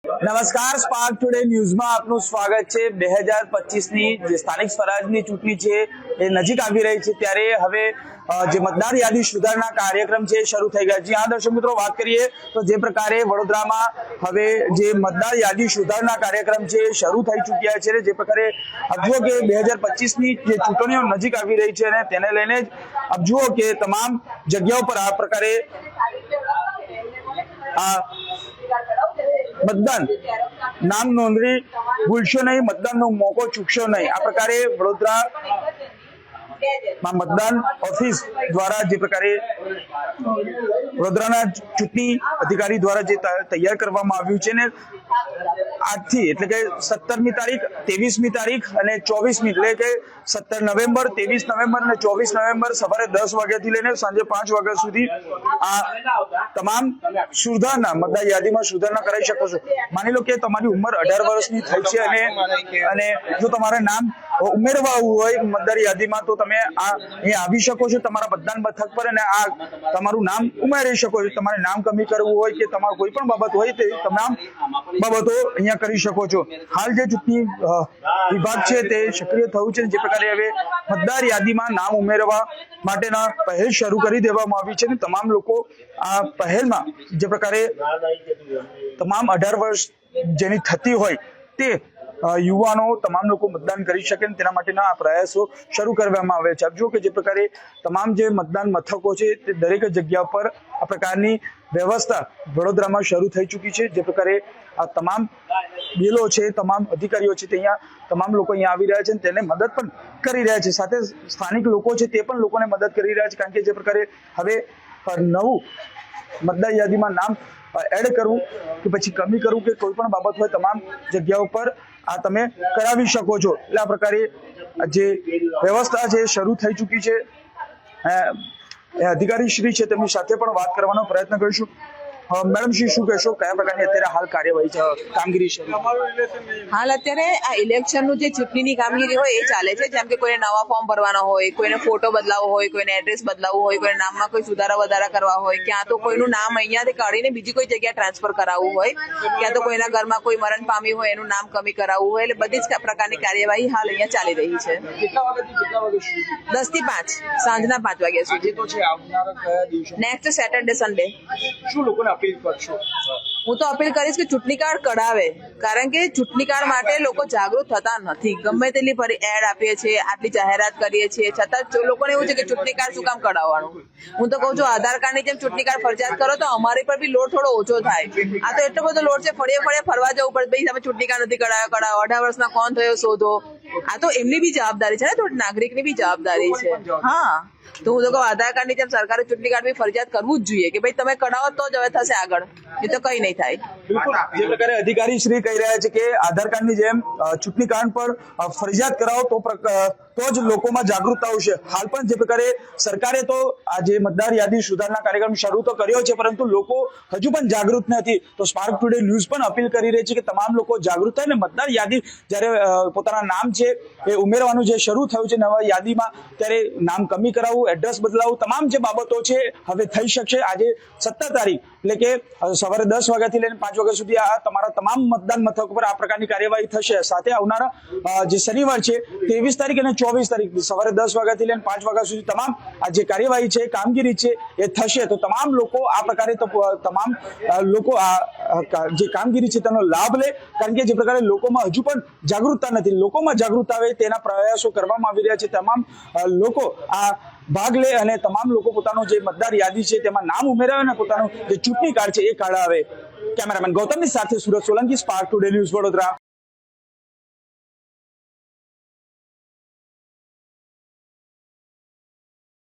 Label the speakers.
Speaker 1: નમસ્કાર, spark today ન્યૂઝમાં આપનું સ્વાગત છે। 2025ની જે સ્થાનિક સ્વરાજની ચૂંટણી છે એ નજીક આવી રહી છે, ત્યારે હવે જે મતદાર યાદી સુધારણા કાર્યક્રમ છે શરૂ થઈ ગયા। જી હા દર્શક મિત્રો, વાત કરીએ તો જે પ્રકારે વડોદરામાં હવે જે મતદાર યાદી સુધારણા કાર્યક્રમ છે શરૂ થઈ ચૂક્યા છે। જે પ્રકારે આપ જુઓ કે 2025ની જે ચૂંટણીઓ નજીક આવી રહી છે અને તેને લઈને જ આપ જુઓ કે તમામ જગ્યાઓ પર આ પ્રકારે मतदान नाम नोंदणी भूलशो नहीं, मतदान नो मौको चूकशो नहीं। आ प्रकारे वडोदरा मतदान ऑफिस द्वारा जे प्रकारे वडोदराना चूंटणी अधिकारी द्वारा जे तैयार करवामां आव्युं छे ने આજથી એટલે કે 17મી તારીખ, 23મી તારીખ અને 24મી એટલે કે 17 નવેમ્બર, 23 નવેમ્બર અને 24 નવેમ્બર સવારે 10 વાગ્યાથી લઈને સાંજે 5 વાગ્યા સુધી આ તમામ સુધારણા મતદાર યાદીમાં સુધારણા કરાવી શકો છો। માની લો કે તમારી ઉંમર 18 વર્ષની થઈ છે અને જો તમારે નામ ઉમેરવા હોય મતદાર યાદીમાં તો તમે અહીં આવી શકો છો તમારા મતદાન મથક પર અને આ તમારું નામ ઉમેરી શકો છો। તમારે નામ કમી કરવું હોય કે તમારું કોઈ પણ બાબત હોય તે તમામ બાબતો અહીંયા કરી શકો છો। હાલ જે ચૂંટણી વિભાગ છે તે સક્રિય થયું છે, જે પ્રકારે હવે મતદાર યાદીમાં નામ ઉમેરવા માટેના પહેલ શરૂ કરી દેવામાં આવી છે। તમામ લોકો આ પહેલમાં જે પ્રકારે તમામ 18 વર્ષ જેની થતી હોય તે યુવાનો તમામ લોકો मतदान કરી શકે તેના માટેના આ પ્રયાસો શરૂ કરવામાં આવે છે। આપ જુઓ કે જે પ્રકારે તમામ જે મતદાન મથકો છે તે દરેક જગ્યા પર આ પ્રકારની વ્યવસ્થા વડોદરામાં શરૂ થઈ ચૂકી છે। જે પ્રકારે આ તમામ બીએલઓ છે, તમામ અધિકારીઓ છે તે અહીંયા તમામ લોકો અહીંયા આવી રહ્યા છે, તેને મદદ પણ કરી રહ્યા છે। સાથે સ્થાનિક લોકો છે તે પણ લોકોને મદદ કરી રહ્યા છે, કારણ કે જે પ્રકારે હવે નવું મતદાર યાદીમાં નામ એડ કરવું કે પછી કમી કરવું કે કોઈ પણ બાબત હોય તમામ જગ્યાઓ પર આ તમે કરાવી શકો છો। એટલે આ પ્રકારે જે વ્યવસ્થા છે શરૂ થઈ ચૂકી છે। અધિકારી શ્રી છે તેમની સાથે પણ વાત કરવાનો પ્રયત્ન કરીશું। મેડમ શ્રી શું કહેશો, કયા પ્રકારની અત્યારે હાલ કાર્યવાહી છે, કામગીરી છે?
Speaker 2: હાલ અત્યારે આ ઇલેક્શનનું જે ચૂંટણીની કામગીરી હોય એ ચાલે છે। જેમ કે કોઈને નવા ફોર્મ ભરવાનો હોય, કોઈને ફોટો બદલાવો હોય, કોઈને એડ્રેસ બદલાવવું હોય, કોઈને નામમાં કોઈ સુધારા વધારા કરવા હોય, ક્યાં તો કોઈનું નામ અહીંયાથી કાઢીને બીજી કોઈ જગ્યાએ ટ્રાન્સફર કરાવવું હોય, ક્યાં તો કોઈના ઘરમાં કોઈ મરણ પામ્યું હોય એનું નામ કમી કરાવવું હોય, એટલે બધી જ પ્રકારની કાર્યવાહી હાલ અહીંયા ચાલી રહી છે। 10 થી 5 સાંજના 5 વાગ્યા સુધી। Next Saturday Sunday.
Speaker 1: શું લોકોને અપીલ કરશો?
Speaker 2: હું તો અપીલ કરીશ કે ચૂંટણી કાર્ડ કઢાવે, કારણ કે ચૂંટણી કાર્ડ માટે લોકો જાગૃત થતા નથી। ગમે તેટલી ફરી એડ આપીએ છીએ, આટલી જાહેરાત કરીએ છીએ, છતાં લોકોને એવું છે કે ચૂંટણી કાર્ડ શું કામ કઢાવવાનું। હું તો કહું છું આધાર કાર્ડની જેમ ચૂંટણી કાર્ડ ફરજિયાત કરો તો અમારી પર બી લોડ થોડો ઓછો થાય। આ તો એટલો બધો લોડ છે, ફળીએ ફરવા જવું પડે, ભાઈ તમે ચૂંટણી કાર્ડ નથી કઢાવ્યો, 18 વર્ષના કોણ થયો શોધો। આ તો એમની બી જવાબદારી છે ને, થોડી નાગરિકની બી જવાબદારી છે। હા, તો હું તો કહું આધાર કાર્ડની જેમ સરકારે ચૂંટણી કાર્ડ બી ફરજિયાત કરવું જ જોઈએ કે ભાઈ તમે કઢાવો તો જ હવે થશે આગળ, એ તો કઈ નહીં થાય।
Speaker 1: બિલકુલ, જે પ્રકારે અધિકારી શ્રી કહી રહ્યા છે કે આધાર કાર્ડની જેમ ચૂંટણી કાર્ડ પર ફરજિયાત કરાવો તો જ લોકોમાં જાગૃતતા આવશે। હાલ પણ જે પ્રકારે સરકારે તો આ જે મતદાર યાદી સુધારણા કાર્યક્રમ શરૂ તો કર્યો છે, પરંતુ લોકો હજુ પણ જાગૃત નથી। તો સ્પાર્ક ટુડે ન્યૂઝ પણ અપીલ કરી રહી છે કે તમામ લોકો જાગૃત થાય ને મતદાર યાદી જ્યારે પોતાના નામ છે એ ઉમેરવાનું જે શરૂ થયું છે નવા યાદીમાં, ત્યારે નામ કમી કરાવવું, એડ્રેસ બદલાવવું, તમામ જે બાબતો છે હવે થઈ શકશે। આજે 17 તારીખ એટલે કે સવારે 10 વાગ્યાથી લઈને 5 વાગ્યા સુધી આ તમારા તમામ મતદાન મથક પર આ પ્રકારની કાર્યવાહી થશે। સાથે આવનારા જે શનિવાર છે 23 તારીખ અને 24 તારીખ સવારે 10 વાગ્યાથી લઈને 5 વાગ્યા સુધી તમામ આ જે કાર્યવાહી છે, કામગીરી છે એ થશે। તો તમામ લોકો આ પ્રકારે તમામ લોકો આ જે કામગીરી છે તેનો લાભ લે, કારણ કે જે પ્રકારે લોકોમાં હજુ પણ જાગૃતતા નથી, લોકોમાં જાગૃતતા આવે તેના પ્રયાસો કરવામાં આવી રહ્યા છે। તમામ લોકો આ ભાગ લે અને તમામ લોકો પોતાનું જે મતદાર યાદી છે તેમાં નામ ઉમેરાવે અને પોતાનું જે ચૂંટણી કાર્ડ છે એ કાઢાવે। કેમેરામેન ગૌતમની સાથે Surat Solanki, spark today news Vadodara.